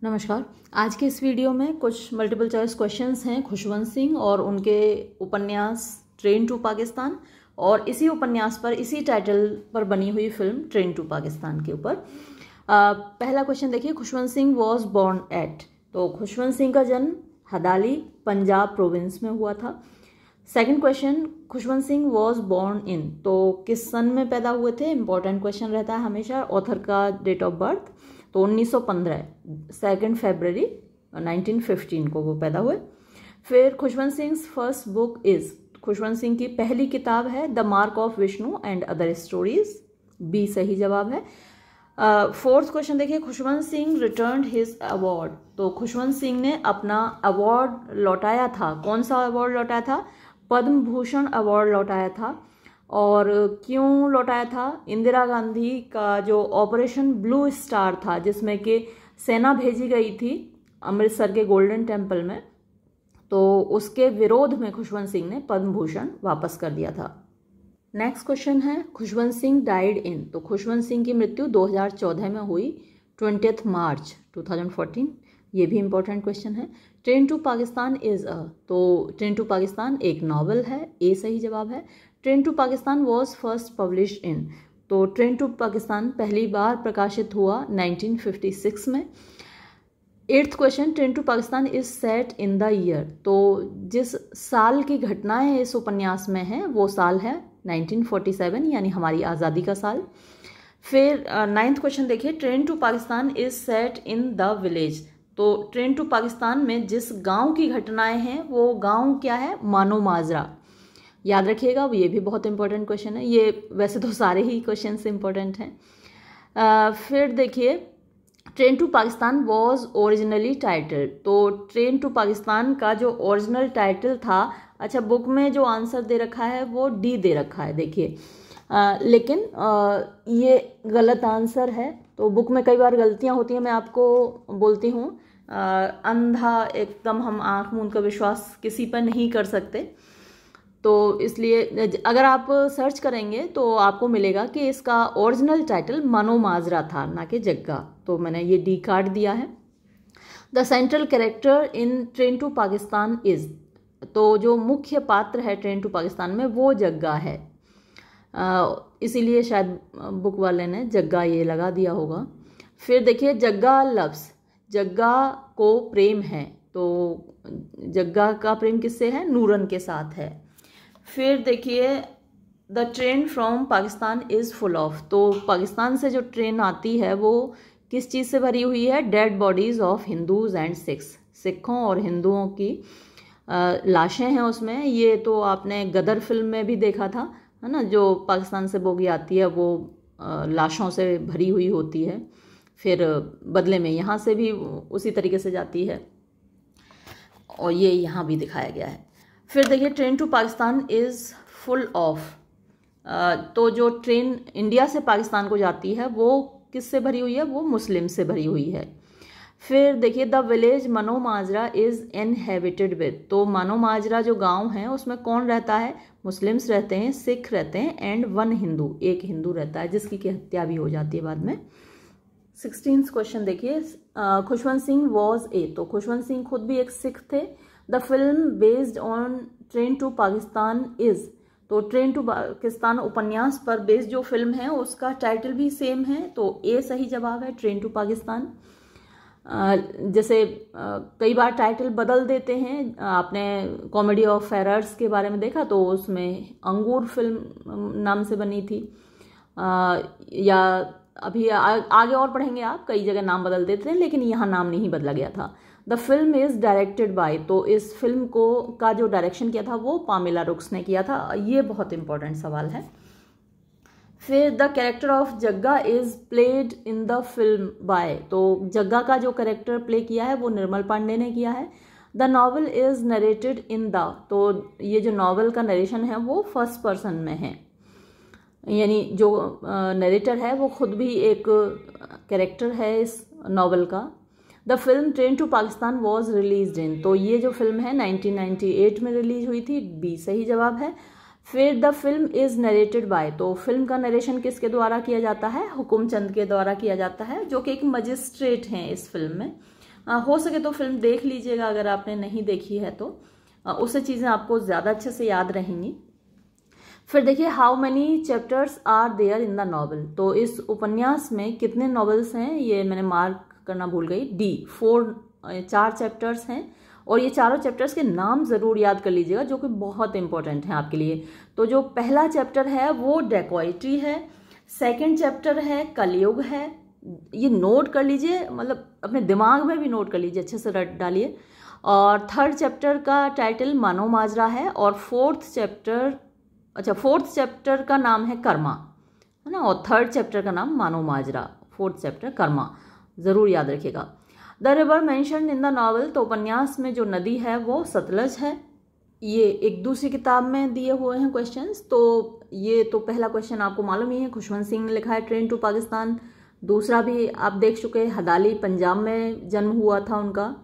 नमस्कार। आज के इस वीडियो में कुछ मल्टीपल चॉइस क्वेश्चंस हैं खुशवंत सिंह और उनके उपन्यास ट्रेन टू पाकिस्तान और इसी उपन्यास पर इसी टाइटल पर बनी हुई फिल्म ट्रेन टू पाकिस्तान के ऊपर। पहला क्वेश्चन देखिए, Khushwant Singh was born at. तो खुशवंत सिंह का जन्म हदाली पंजाब प्रोविंस में हुआ था। Second question, Khushwant Singh was born in. तो किस सन में पैदा हुए थे, इंपॉर्टेंट क्वेश्चन रहता है हमेशा। ऑथर का डेट ऑफ बर्थ तो 1915, 2 फरवरी 1915 को वो पैदा हुए। फिर Khushwant Singh first book is, Khushwant Singh की पहली किताब है The Mark of Vishnu and Other Stories. B सही जवाब है। फोर्थ क्वेश्चन देखिए, Khushwant Singh returned his award. तो खुशवंत सिंह ने अपना अवार्ड लौटाया था। कौन सा अवार्ड लौटाया था? पद्म भूषण अवार्ड लौटाया था। और क्यों लौटाया था? इंदिरा गांधी का जो ऑपरेशन ब्लू स्टार था, जिसमें कि सेना भेजी गई थी अमृतसर के गोल्डन टेम्पल में, तो उसके विरोध में खुशवंत सिंह ने पद्म भूषण वापस कर दिया था। नेक्स्ट क्वेश्चन है, खुशवंत सिंह डाइड इन। तो खुशवंत सिंह की मृत्यु 2014 में हुई, 20 मार्च 2014। ये भी इंपॉर्टेंट क्वेश्चन है। Train to Pakistan is a. तो ट्रेन टू पाकिस्तान एक नॉवल है। ए सही जवाब है। Train to Pakistan was first published in. तो ट्रेन टू पाकिस्तान पहली बार प्रकाशित हुआ 1956 में। Eighth question, Train to Pakistan is set in the year. तो जिस साल की घटनाएं इस उपन्यास में हैं वो साल है 1947, यानी हमारी आज़ादी का साल। फिर नाइन्थ क्वेश्चन देखिए, Train to Pakistan is set in the village. तो ट्रेन टू पाकिस्तान में जिस गांव की घटनाएं हैं वो गांव क्या है? मानो माजरा। याद रखिएगा, ये भी बहुत इंपॉर्टेंट क्वेश्चन है। ये वैसे तो सारे ही क्वेश्चन इंपॉर्टेंट हैं। फिर देखिए, Train to Pakistan was originally title. तो ट्रेन टू पाकिस्तान का जो ओरिजिनल टाइटल था, अच्छा बुक में जो आंसर दे रखा है वो डी दे रखा है, देखिए। लेकिन ये गलत आंसर है। तो बुक में कई बार गलतियां होती हैं, मैं आपको बोलती हूँ। अंधा एकदम हम आंख मूंद कर विश्वास किसी पर नहीं कर सकते। तो इसलिए अगर आप सर्च करेंगे तो आपको मिलेगा कि इसका ओरिजिनल टाइटल मानो माजरा था, ना कि जग्गा। तो मैंने ये डी कार्ड दिया है। The central character in train to Pakistan is. तो जो मुख्य पात्र है ट्रेन टू पाकिस्तान में वो जग्गा है, इसीलिए शायद बुक वाले ने जग्गा ये लगा दिया होगा। फिर देखिए, जग्गा लव्स। जग्गा को प्रेम है। तो जग्गा का प्रेम किससे है? नूरन के साथ है। फिर देखिए, the train from Pakistan is full of. तो पाकिस्तान से जो ट्रेन आती है वो किस चीज़ से भरी हुई है? Dead bodies of Hindus and Sikhs. सिखों और हिंदुओं की लाशें हैं उसमें। ये तो आपने गदर फिल्म में भी देखा था, है ना? जो पाकिस्तान से बोगी आती है वो लाशों से भरी हुई होती है, फिर बदले में यहाँ से भी उसी तरीके से जाती है, और ये यहाँ भी दिखाया गया है। फिर देखिए, Train to Pakistan is full of. तो जो ट्रेन इंडिया से पाकिस्तान को जाती है वो किससे भरी हुई है? वो मुस्लिम से भरी हुई है। फिर देखिए, द विलेज मानो माजरा इज़ इनहेबिटेड विद। तो मानो माजरा जो गांव है उसमें कौन रहता है? मुस्लिम्स रहते हैं, सिख रहते हैं, एंड 1 हिंदू, एक हिंदू रहता है, जिसकी की हत्या भी हो जाती है बाद में। 16th क्वेश्चन देखिए, खुशवंत सिंह वॉज ए। तो खुशवंत सिंह खुद भी एक सिख थे। The film based on Train to Pakistan is. तो ट्रेन टू पाकिस्तान उपन्यास पर बेस्ड जो फिल्म है उसका टाइटल भी सेम है, तो ए सही जवाब है, ट्रेन टू पाकिस्तान। जैसे कई बार टाइटल बदल देते हैं। आपने कॉमेडी ऑफ एरर्स के बारे में देखा, तो उसमें अंगूर फिल्म नाम से बनी थी। या अभी आगे और पढ़ेंगे आप, कई जगह नाम बदल देते हैं, लेकिन यहाँ नाम नहीं बदला गया था। The film is directed by. तो इस फिल्म का जो डायरेक्शन किया था वो पामेला रुक्स ने किया था। ये बहुत इंपॉर्टेंट सवाल है। फिर the character of Jagga is played in the film bye. तो जग्गा का जो कैरेक्टर प्ले किया है वो निर्मल पांडे ने किया है। The novel is narrated in the. तो ये जो नॉवल का नरेशन है वो फर्स्ट पर्सन में है, यानी जो नरेटर है वो खुद भी एक कैरेक्टर है इस नॉवल का। The film train to Pakistan was release in. तो ये जो फिल्म है 1998 में रिलीज हुई थी। बी सही जवाब है। फिर the film is narrated by. तो फिल्म का नरेशन किसके द्वारा किया जाता है? हुकुम चंद के द्वारा किया जाता है, जो कि एक मजिस्ट्रेट हैं इस फिल्म में। हो सके तो फिल्म देख लीजिएगा अगर आपने नहीं देखी है तो, उससे चीज़ें आपको ज़्यादा अच्छे से याद रहेंगी। फिर देखिए how many chapters are there in the novel, तो इस उपन्यास में कितने नॉवेल्स हैं, ये मैंने मार्क करना भूल गई, डी 4 चैप्टर्स हैं। और ये चारों चैप्टर्स के नाम ज़रूर याद कर लीजिएगा जो कि बहुत इंपॉर्टेंट हैं आपके लिए। तो जो पहला चैप्टर है वो डेकोइट्री है, सेकंड चैप्टर है कलयुग है, ये नोट कर लीजिए, मतलब अपने दिमाग में भी नोट कर लीजिए, अच्छे से रट डालिए। और थर्ड चैप्टर का टाइटल मानव माजरा है, और फोर्थ चैप्टर का नाम है कर्मा, है ना, और थर्ड चैप्टर का नाम मानव माजरा, फोर्थ चैप्टर कर्मा, ज़रूर याद रखिएगा। The river mentioned in the novel, तो उपन्यास में जो नदी है वो सतलज है। ये एक दूसरी किताब में दिए हुए हैं क्वेश्चंस, तो ये तो पहला क्वेश्चन आपको मालूम ही है, खुशवंत सिंह ने लिखा है ट्रेन टू पाकिस्तान। दूसरा भी आप देख चुके हैं, हदाली पंजाब में जन्म हुआ था उनका।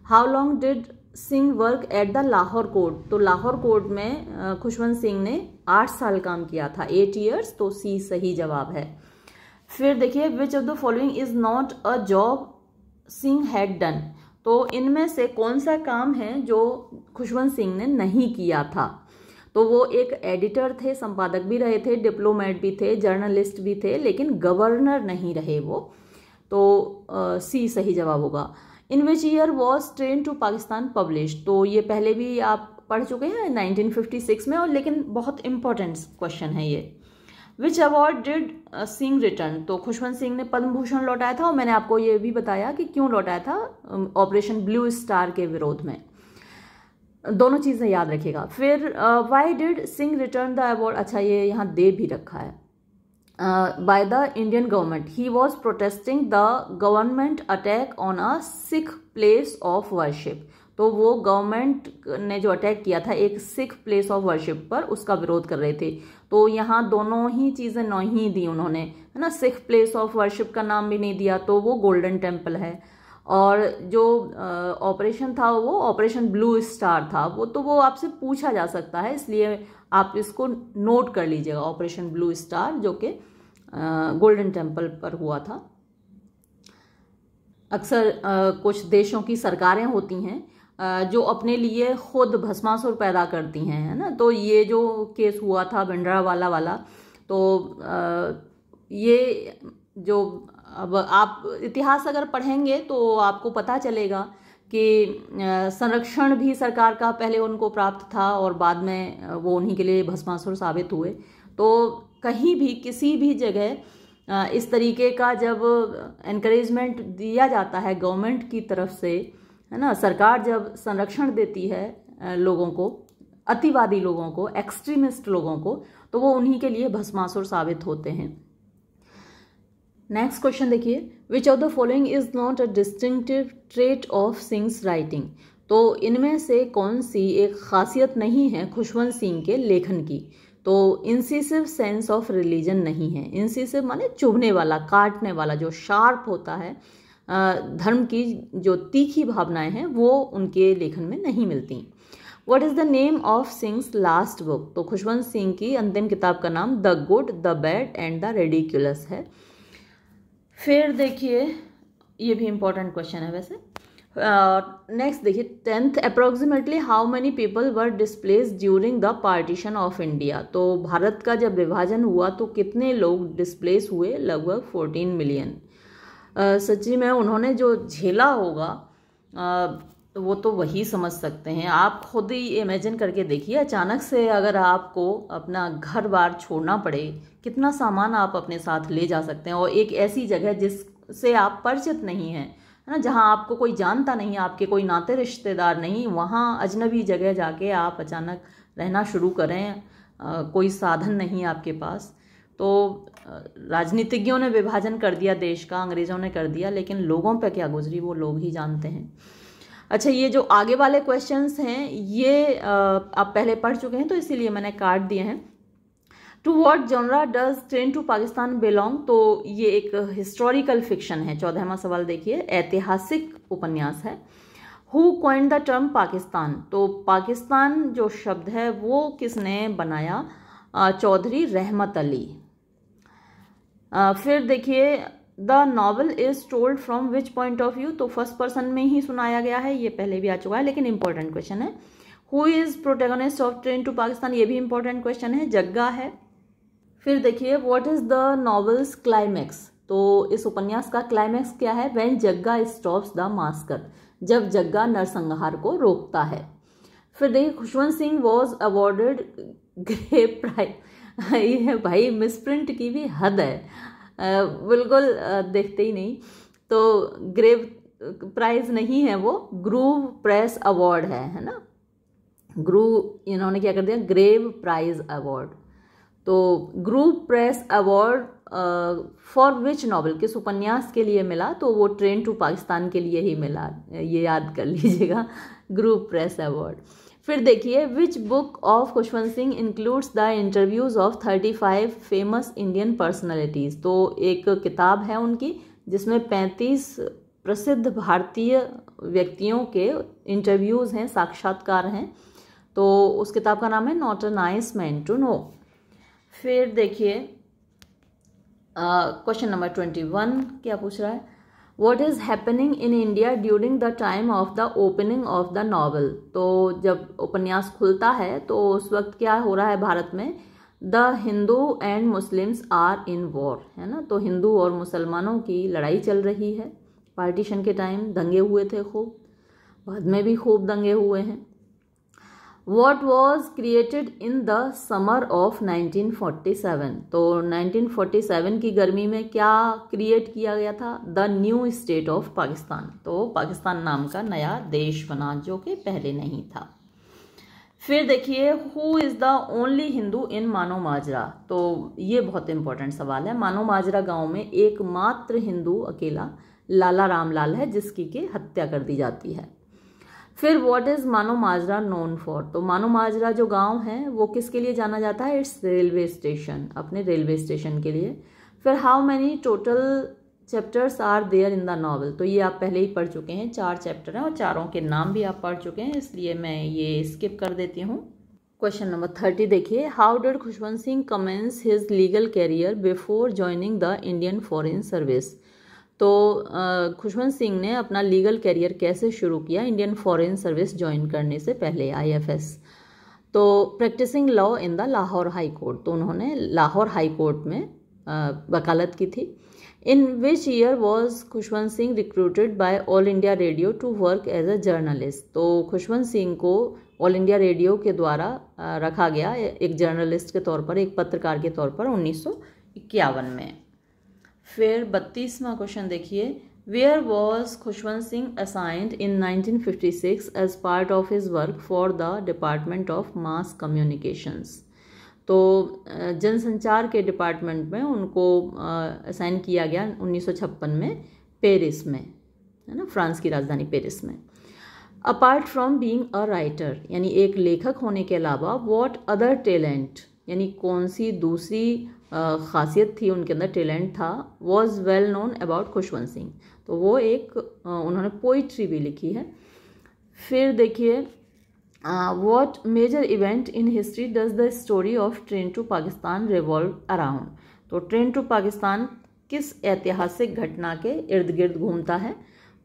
How long did Singh work at the Lahore court, तो लाहौर कोर्ट में खुशवंत सिंह ने 8 साल काम किया था, 8 years, तो सी सही जवाब है। फिर देखिए which of the following is not a job Singh had done, तो इनमें से कौन सा काम है जो खुशवंत सिंह ने नहीं किया था। तो वो एक एडिटर थे, संपादक भी रहे थे, डिप्लोमेट भी थे, जर्नलिस्ट भी थे, लेकिन गवर्नर नहीं रहे वो, तो सी सही जवाब होगा। In which year was Train to Pakistan publish, तो ये पहले भी आप पढ़ चुके हैं 1956 में, और लेकिन बहुत इंपॉर्टेंट क्वेश्चन है ये। Which award did Singh return, तो खुशवंत सिंह ने पद्म भूषण लौटाया था, और मैंने आपको ये भी बताया कि क्यों लौटाया था, ऑपरेशन ब्लू स्टार के विरोध में। दोनों चीज़ें याद रखिएगा। फिर why did Singh return the award, अच्छा ये यहाँ दे भी रखा है, by the Indian government. He was protesting the government attack on a Sikh place of worship. तो वो गवर्नमेंट ने जो अटैक किया था एक सिख प्लेस ऑफ वर्शिप पर, उसका विरोध कर रहे थे। तो यहाँ दोनों ही चीज़ें नहीं दी उन्होंने, है ना, सिख प्लेस ऑफ वर्शिप का नाम भी नहीं दिया, तो वो गोल्डन टेम्पल है। और जो ऑपरेशन था वो ऑपरेशन ब्लू स्टार था, वो आपसे पूछा जा सकता है, इसलिए आप इसको नोट कर लीजिएगा, ऑपरेशन ब्लू स्टार, जो कि गोल्डन टेम्पल पर हुआ था। अक्सर कुछ देशों की सरकारें होती हैं जो अपने लिए खुद भस्मासुर पैदा करती हैं, है ना, तो ये जो केस हुआ था भिंडरावाला वाला, तो ये जो, अब आप इतिहास अगर पढ़ेंगे तो आपको पता चलेगा कि संरक्षण भी सरकार का पहले उनको प्राप्त था, और बाद में वो उन्हीं के लिए भस्मासुर साबित हुए। तो कहीं भी किसी भी जगह इस तरीके का जब एनकरेजमेंट दिया जाता है गवर्नमेंट की तरफ से, है ना, सरकार जब संरक्षण देती है लोगों को, अतिवादी लोगों को, एक्सट्रीमिस्ट लोगों को, तो वो उन्हीं के लिए भस्मासुर साबित होते हैं। नेक्स्ट क्वेश्चन देखिए, which of the following is not a distinctive trait of sings writing, तो इनमें से कौन सी एक खासियत नहीं है खुशवंत सिंह के लेखन की। तो इंसिसिव सेंस ऑफ रिलीजन नहीं है, इंसिसिव माने चुभने वाला, काटने वाला, जो शार्प होता है, धर्म की जो तीखी भावनाएं हैं वो उनके लेखन में नहीं मिलती। What is the name of sings last book, तो खुशवंत सिंह की अंतिम किताब का नाम the good, the bad and the ridiculous है। फिर देखिए ये भी इंपॉर्टेंट क्वेश्चन है वैसे। नेक्स्ट देखिए 10th, approximately how many people were displaced during the partition of India, तो भारत का जब विभाजन हुआ तो कितने लोग डिस्प्लेस हुए, लगभग 14 मिलियन। सच्ची में उन्होंने जो झेला होगा वो तो वही समझ सकते हैं, आप खुद ही इमेजिन करके देखिए, अचानक से अगर आपको अपना घर बार छोड़ना पड़े, कितना सामान आप अपने साथ ले जा सकते हैं, और एक ऐसी जगह जिससे आप परिचित नहीं हैं, है ना, जहाँ आपको कोई जानता नहीं, आपके कोई नाते रिश्तेदार नहीं, वहाँ अजनबी जगह जाके आप अचानक रहना शुरू करें, कोई साधन नहीं आपके पास। तो राजनीतिज्ञों ने विभाजन कर दिया देश का, अंग्रेज़ों ने कर दिया, लेकिन लोगों पे क्या गुजरी वो लोग ही जानते हैं। अच्छा, ये जो आगे वाले क्वेश्चंस हैं ये आप पहले पढ़ चुके हैं तो इसीलिए मैंने काट दिए हैं। To what genre does Train to Pakistan belong, तो ये एक हिस्टोरिकल फिक्शन है। 14वां सवाल देखिए, ऐतिहासिक उपन्यास है। Who coined the term Pakistan, तो पाकिस्तान जो शब्द है वो किसने बनाया, चौधरी रहमत अली। फिर देखिए the novel is told from which point of view, तो फर्स्ट पर्सन में ही सुनाया गया है, ये पहले भी आ चुका है लेकिन इंपॉर्टेंट क्वेश्चन है। Who is protagonist of train to Pakistan, ये भी इंपॉर्टेंट क्वेश्चन है, जग्गा है। फिर देखिए what is the novel's climax, तो इस उपन्यास का क्लाइमैक्स क्या है, when Jagga stops the massacre, जब जग्गा नरसंहार को रोकता है। फिर देखिए Khushwant Singh was awarded grave prize, ये भाई मिसप्रिंट की भी हद है, बिल्कुल देखते ही नहीं, तो ग्रेव प्राइज नहीं है वो, ग्रूव प्रेस अवार्ड है ना, ग्रूव इन्होंने क्या कर दिया, ग्रेव प्राइज अवार्ड। तो groove press award for which novel, किस उपन्यास के लिए मिला, तो वो ट्रेन टू पाकिस्तान के लिए ही मिला, ये याद कर लीजिएगा, ग्रूव प्रेस अवार्ड। फिर देखिए which book of Khushwant Singh includes the interviews of 35 famous Indian personalities, तो एक किताब है उनकी जिसमें 35 प्रसिद्ध भारतीय व्यक्तियों के इंटरव्यूज हैं, साक्षात्कार हैं, तो उस किताब का नाम है not a nice man to know. फिर देखिए क्वेश्चन नंबर 21 क्या पूछ रहा है, what is happening in India during the time of the opening of the novel, तो जब उपन्यास खुलता है तो उस वक्त क्या हो रहा है भारत में, the Hindu and Muslims are in war, है ना, तो हिंदू और मुसलमानों की लड़ाई चल रही है। पार्टीशन के टाइम दंगे हुए थे खूब, बाद में भी खूब दंगे हुए हैं। What was created in the summer of 1947, तो 1947 की गर्मी में क्या क्रिएट किया गया था, the new state of Pakistan, तो पाकिस्तान नाम का नया देश बना जो कि पहले नहीं था। फिर देखिए who is the only Hindu in Mano Majra, तो ये बहुत इंपॉर्टेंट सवाल है। मानो माजरा गांव में एकमात्र हिंदू अकेला लाला रामलाल है जिसकी की हत्या कर दी जाती है। फिर what is Mano Majra known for, तो मानो माजरा जो गांव है वो किसके लिए जाना जाता है, इट्स रेलवे स्टेशन, अपने रेलवे स्टेशन के लिए। फिर how many total chapters are there in the novel, तो ये आप पहले ही पढ़ चुके हैं, 4 चैप्टर हैं और चारों के नाम भी आप पढ़ चुके हैं, इसलिए मैं ये स्किप कर देती हूँ। क्वेश्चन नंबर 30 देखिए, how did Khushwant Singh commence his legal career before joining the Indian foreign service, तो खुशवंत सिंह ने अपना लीगल कैरियर कैसे शुरू किया इंडियन फॉरेन सर्विस ज्वाइन करने से पहले, IFS, तो practising law in the Lahore high court, तो उन्होंने लाहौर हाई कोर्ट में वकालत की थी। In which year was Khushwant Singh recruited by All India Radio to work as a journalist, तो खुशवंत सिंह को ऑल इंडिया रेडियो के द्वारा रखा गया एक जर्नलिस्ट के तौर पर, एक पत्रकार के तौर पर 1951 में। फिर 32वां क्वेश्चन देखिए, where was Khushwant Singh assigned in 1956 as part of his work for the department of mass communications, तो जनसंचार के डिपार्टमेंट में उनको असाइन किया गया 1956 में पेरिस में, है ना, फ्रांस की राजधानी पेरिस में। Apart from being a writer, यानी एक लेखक होने के अलावा, व्हाट अदर टैलेंट, यानी कौन सी दूसरी खासियत थी उनके अंदर, टैलेंट था, was well known about Khushwant Singh, तो वो एक उन्होंने पोइट्री भी लिखी है। फिर देखिए what major event in history does the story of train to Pakistan revolve around, तो ट्रेन टू पाकिस्तान किस ऐतिहासिक घटना के इर्द गिर्द घूमता है,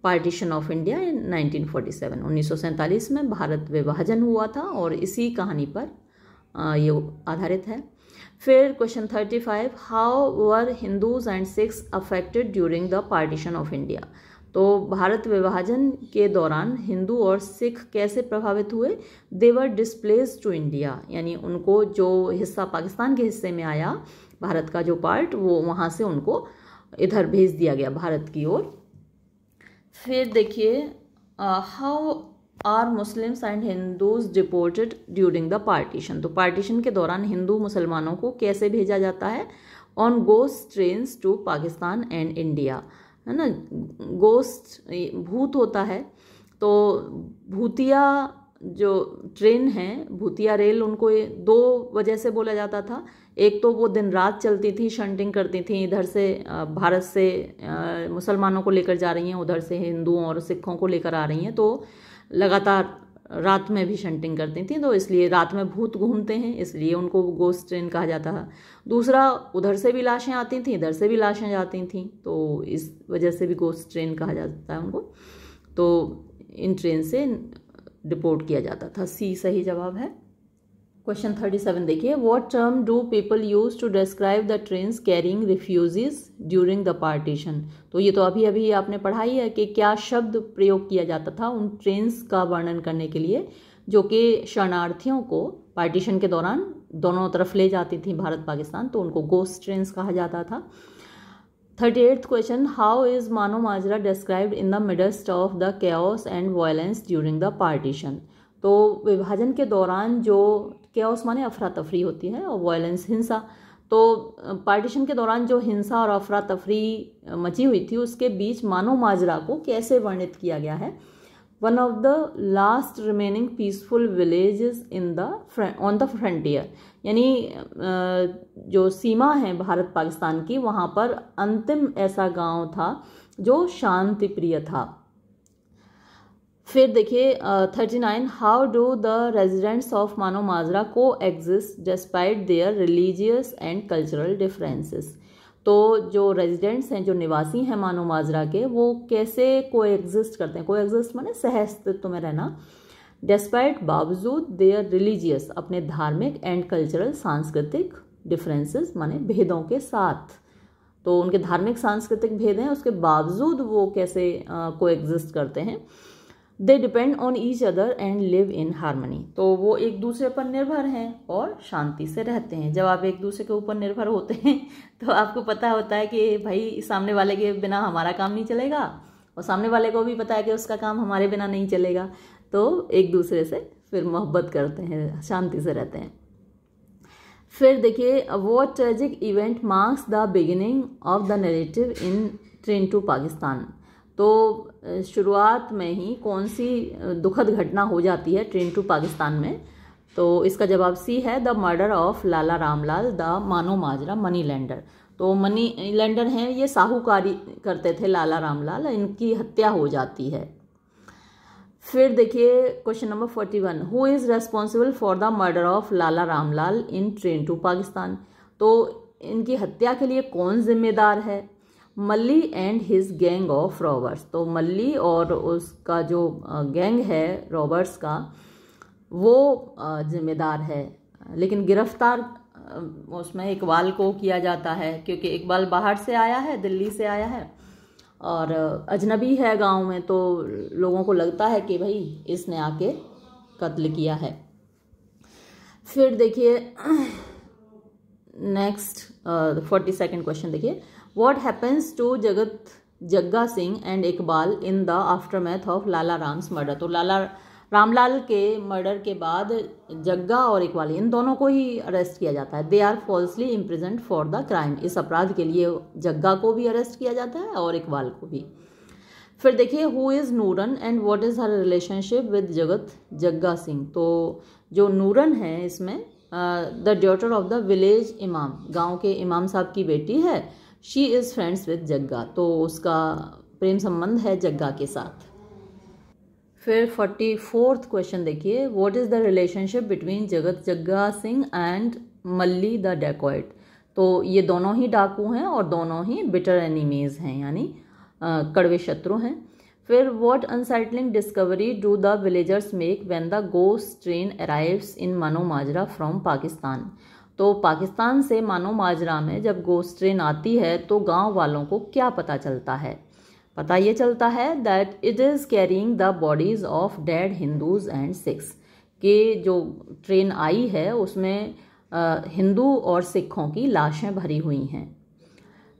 पार्टीशन ऑफ इंडिया इन 1947, 1947 में भारत विभाजन हुआ था और इसी कहानी पर ये आधारित है। फिर question 35, how were Hindus and Sikhs affected during the partition of India, तो भारत विभाजन के दौरान हिंदू और सिख कैसे प्रभावित हुए, दे वर डिस्प्लेस्ड टू इंडिया, यानी उनको जो हिस्सा पाकिस्तान के हिस्से में आया, भारत का जो पार्ट, वो वहाँ से उनको इधर भेज दिया गया भारत की ओर। फिर देखिए how are Muslims and Hindus deported during the partition, तो पार्टीशन के दौरान हिंदू मुसलमानों को कैसे भेजा जाता है, on ghost trains to Pakistan and India, है ना, गोस्ट भूत होता है, तो भूतिया जो ट्रेन है, भूतिया रेल, उनको 2 वजह से बोला जाता था। एक तो वो दिन रात चलती थी, शंटिंग करती थी, इधर से भारत से मुसलमानों को लेकर जा रही हैं, उधर से हिंदुओं और सिखों को लेकर आ रही हैं, तो लगातार रात में भी शंटिंग करती थी, तो इसलिए रात में भूत घूमते हैं, इसलिए उनको गोस्ट ट्रेन कहा जाता था। दूसरा, उधर से भी लाशें आती थीं, इधर से भी लाशें जाती थीं, तो इस वजह से भी गोस्ट ट्रेन कहा जाता है उनको। तो इन ट्रेन से रिपोर्ट किया जाता था। सी सही जवाब है। क्वेश्चन 37 देखिए, what term do people use to describe the trains carrying refugees during the partition. तो ये तो अभी अभी आपने पढ़ाई है कि क्या शब्द प्रयोग किया जाता था उन ट्रेन्स का वर्णन करने के लिए जो कि शरणार्थियों को पार्टीशन के दौरान दोनों तरफ ले जाती थी भारत पाकिस्तान, तो उनको गोस्ट ट्रेन्स कहा जाता था। 38th question, how is Mano Majra described in the midst of the chaos and violence during the partition. तो विभाजन के दौरान जो chaos माने अफरा तफरी होती है और वायलेंस हिंसा, तो पार्टीशन के दौरान जो हिंसा और अफरा तफरी मची हुई थी उसके बीच मानो माजरा को कैसे वर्णित किया गया है। One of the last remaining peaceful villages in the on the frontier, यानी जो सीमा है भारत पाकिस्तान की, वहाँ पर अंतिम ऐसा गांव था जो शांति प्रिय था। फिर देखिए 39, how do the residents of मानो माजरा को exist despite there religious and cultural differences. तो जो रेजिडेंट्स हैं, जो निवासी हैं मानो माजरा के, वो कैसे को एग्जिस्ट करते हैं। को एग्जिस्ट माने सह अस्तित्व में रहना, डिस्पाइट बावजूद देयर रिलीजियस अपने धार्मिक एंड कल्चरल सांस्कृतिक डिफरेंसेस माने भेदों के साथ। तो उनके धार्मिक सांस्कृतिक भेद हैं, उसके बावजूद वो कैसे को एग्जिस्ट करते हैं। They depend on each other and live in harmony. तो वो एक दूसरे पर निर्भर हैं और शांति से रहते हैं। जब आप एक दूसरे के ऊपर निर्भर होते हैं तो आपको पता होता है कि भाई सामने वाले के बिना हमारा काम नहीं चलेगा, और सामने वाले को भी पता है कि उसका काम हमारे बिना नहीं चलेगा, तो एक दूसरे से फिर मोहब्बत करते हैं, शांति से रहते हैं। फिर देखिए, what tragic event marks the beginning of the narrative in train to Pakistan. तो शुरुआत में ही कौन सी दुखद घटना हो जाती है ट्रेन टू पाकिस्तान में। तो इसका जवाब सी है, the murder of Lala Ramlal the मानो माजरा मनी लेंडर। तो मनी लेंडर हैं, ये साहूकारी करते थे लाला रामलाल, इनकी हत्या हो जाती है। फिर देखिए question number 41, who is responsible for the murder of Lala Ramlal in train to Pakistan. तो इनकी हत्या के लिए कौन जिम्मेदार है। Malli and his gang of robbers. तो मल्ली और उसका जो गैंग है रॉबर्स का, वो जिम्मेदार है, लेकिन गिरफ्तार उसमें इकबाल को किया जाता है, क्योंकि इकबाल बाहर से आया है, दिल्ली से आया है और अजनबी है गांव में, तो लोगों को लगता है कि भाई इसने आके कत्ल किया है। फिर देखिए नेक्स्ट 42nd क्वेश्चन देखिए, what happens to Jagga Singh and Iqbal in the aftermath of Lala Ram's murder. तो लाला रामलाल के मर्डर के बाद जग्गा और इकबाल इन दोनों को ही अरेस्ट किया जाता है। They are falsely imprisoned for the crime. इस अपराध के लिए जग्गा को भी अरेस्ट किया जाता है और इकबाल को भी। फिर देखिए, who is Nooran and what is her relationship with Jagga Singh. तो जो नूरन है इसमें the daughter of the village imam, गाँव के इमाम साहब की बेटी है। She is friends with Jagga, तो उसका प्रेम संबंध है जग्गा के साथ। फिर 44th क्वेश्चन देखिए, what is the relationship between Jagga Singh and Malli the dacoit. तो ये दोनों ही डाकू हैं और दोनों ही बिटर एनिमीज हैं, यानी कड़वे शत्रु हैं। फिर what unsettling discovery do the villagers make when the ghost train arrives in Mano Majra from Pakistan. तो पाकिस्तान से मानो माजरा में जब गोस्ट ट्रेन आती है तो गांव वालों को क्या पता चलता है। पता ये चलता है that it is carrying the bodies of dead Hindus and Sikhs, कि जो ट्रेन आई है उसमें हिंदू और सिखों की लाशें भरी हुई हैं।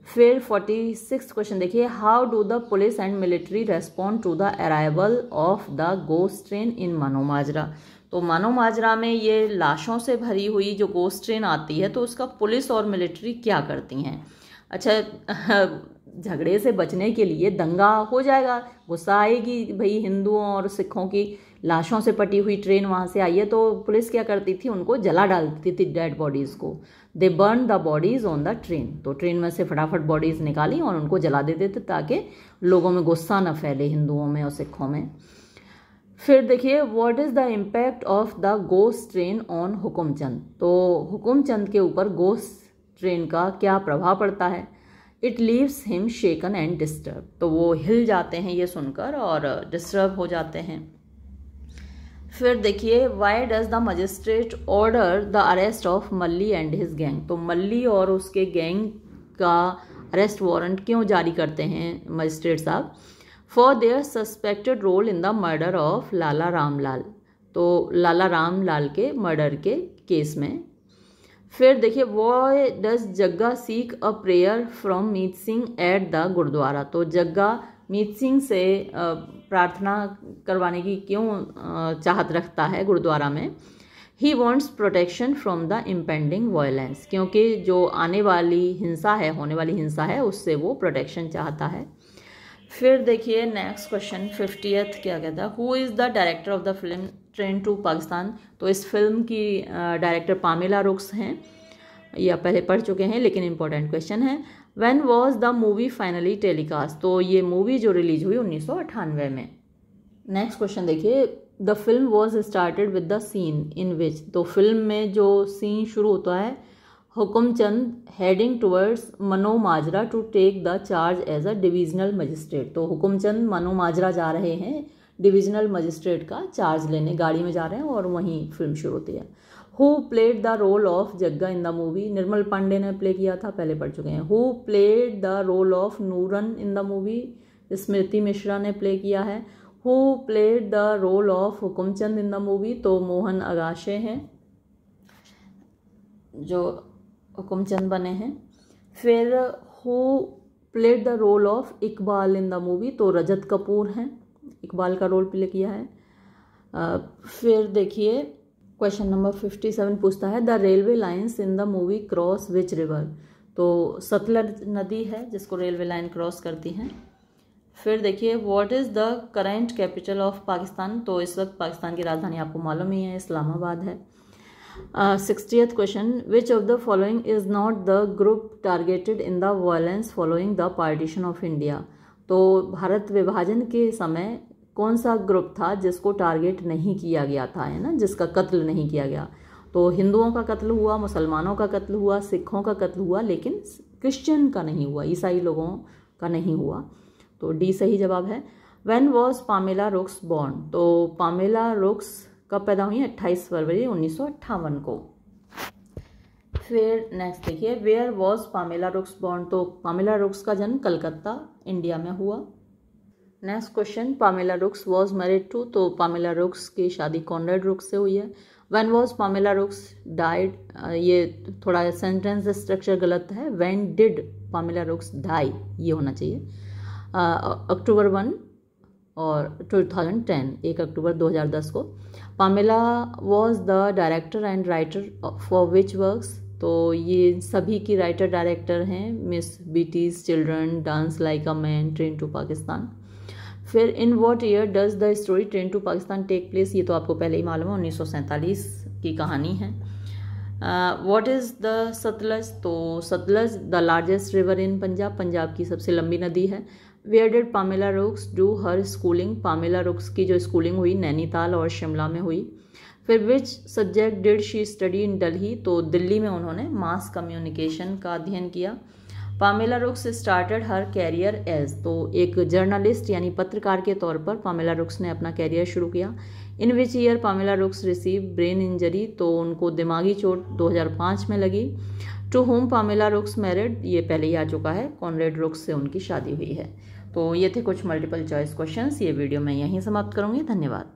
फिर 46th क्वेश्चन देखिए, how do the police and military respond to the arrival of the ghost train in Mano Majra. तो मानो माजरा में ये लाशों से भरी हुई जो गोस्ट ट्रेन आती है तो उसका पुलिस और मिलिट्री क्या करती हैं। अच्छा, झगड़े से बचने के लिए दंगा हो जाएगा, गुस्सा आएगी, भाई हिंदुओं और सिखों की लाशों से पटी हुई ट्रेन वहाँ से आई है, तो पुलिस क्या करती थी, उनको जला डालती थी डेड बॉडीज़ को। दे burn the bodies on the train. तो ट्रेन में से फटाफट बॉडीज़ निकाली और उनको जला देते थे ताकि लोगों में गुस्सा न फैले, हिंदुओं में और सिखों में। फिर देखिए what is the impact of the ghost train on Hukumchand. तो हुकुमचंद के ऊपर गोस्ट ट्रेन का क्या प्रभाव पड़ता है। It leaves him shaken and disturb. तो वो हिल जाते हैं ये सुनकर और डिस्टर्ब हो जाते हैं। फिर देखिए why does the magistrate order the arrest of Malli and his gang. तो मल्ली और उसके गैंग का अरेस्ट वारंट क्यों जारी करते हैं मजिस्ट्रेट साहब। For their suspected role in the murder of Lala Ramlal. तो लाला रामलाल के मर्डर के केस में। फिर देखिए why does Jagga seek a prayer from Meet Singh at the gurdwara. तो जग्गा मीत सिंह से प्रार्थना करवाने की क्यों चाहत रखता है गुरुद्वारा में। He wants protection from the impending violence. क्योंकि जो आने वाली हिंसा है, होने वाली हिंसा है, उससे वो प्रोटेक्शन चाहता है। फिर देखिए नेक्स्ट क्वेश्चन 50th क्या कहता है। Who is the director of the film train to Pakistan. तो इस फिल्म की डायरेक्टर पामेला रुक्स हैं। ये आप पहले पढ़ चुके हैं लेकिन इंपॉर्टेंट क्वेश्चन है। When was the movie finally telecast. तो ये मूवी जो रिलीज हुई 1998 में। नेक्स्ट क्वेश्चन देखिए the film was started with the scene in which. तो फिल्म में जो सीन शुरू होता है Hukumchand heading towards Mano Majra to take the charge as a divisional magistrate. तो हुकुमचंद मनो माजरा जा रहे हैं डिविजनल मजिस्ट्रेट का चार्ज लेने, गाड़ी में जा रहे हैं और वहीं फिल्म शुरू होती है। Who played the role of Jagga in the movie. Nirmal Pandey ने प्ले किया था, पहले पढ़ चुके हैं। Who played the role of Nooran in the movie. Smriti Mishra ने प्ले किया है। Who played the role of Hukumchand in the movie. तो मोहन अगाशे हैं जो हुकुमचंद बने हैं। फिर who played the role of Iqbal in the movie. तो रजत कपूर हैं, इकबाल का रोल प्ले किया है। फिर देखिए क्वेश्चन नंबर 57 पूछता है the railway lines in the movie cross which river. तो सतलज नदी है जिसको रेलवे लाइन क्रॉस करती हैं। फिर देखिए what is the current capital of Pakistan. तो इस वक्त पाकिस्तान की राजधानी आपको मालूम ही है, इस्लामाबाद है। 60th question which of the following is not the group targeted in the violence following the partition of India. तो भारत विभाजन के समय कौन सा ग्रुप था जिसको टारगेट नहीं किया गया था, है ना, जिसका कत्ल नहीं किया गया। तो हिंदुओं का कत्ल हुआ, मुसलमानों का कत्ल हुआ, सिखों का कत्ल हुआ, लेकिन क्रिश्चियन का नहीं हुआ, ईसाई लोगों का नहीं हुआ। तो डी सही जवाब है। When was Pamela Rooks born. तो पामेला रुक्स कब पैदा हुई? 28 फरवरी 1958 को। फिर नेक्स्ट देखिए where was Pamela Rooks born. तो पामेला रुक्स का जन्म कलकत्ता इंडिया में हुआ। Next question Pamela Rooks was married to. तो पामेला रुक्स की शादी कॉनरेड रुक्स से हुई है। When was Pamela Rooks died. ये थोड़ा सेंटेंस स्ट्रक्चर गलत है, when did Pamela Rooks die ये होना चाहिए। अक्टूबर 1 और 2010, 1 अक्टूबर 2010 को। Pamela was the director and writer for which works. तो ये सभी की राइटर डायरेक्टर हैं, Miss Beatty's Children, Dance Like a Man, Train to Pakistan. फिर in what year does the story Train to Pakistan take place. ये तो आपको पहले ही मालूम है, 1947 की कहानी है। What is the Sutlej. तो Sutlej the largest river in Punjab, Punjab की सबसे लंबी नदी है। Where did Pamela Rooks do her schooling. Pamela Rooks की जो स्कूलिंग हुई नैनीताल और शिमला में हुई। फिर which subject did she study in Delhi. तो दिल्ली में उन्होंने मास कम्युनिकेशन का अध्ययन किया। Pamela Rooks started her career as. तो एक जर्नलिस्ट यानी पत्रकार के तौर पर पामेला रुक्स ने अपना कैरियर शुरू किया। In which year Pamela Rooks receive brain injury. तो उनको दिमागी चोट 2005 में लगी। To whom Pamela Rooks married, ये पहले ही आ चुका है, कॉनरेड रुक्स से उनकी शादी हुई है। तो ये थे कुछ मल्टीपल चॉइस क्वेश्चंस। ये वीडियो मैं यहीं समाप्त करूँगी। धन्यवाद।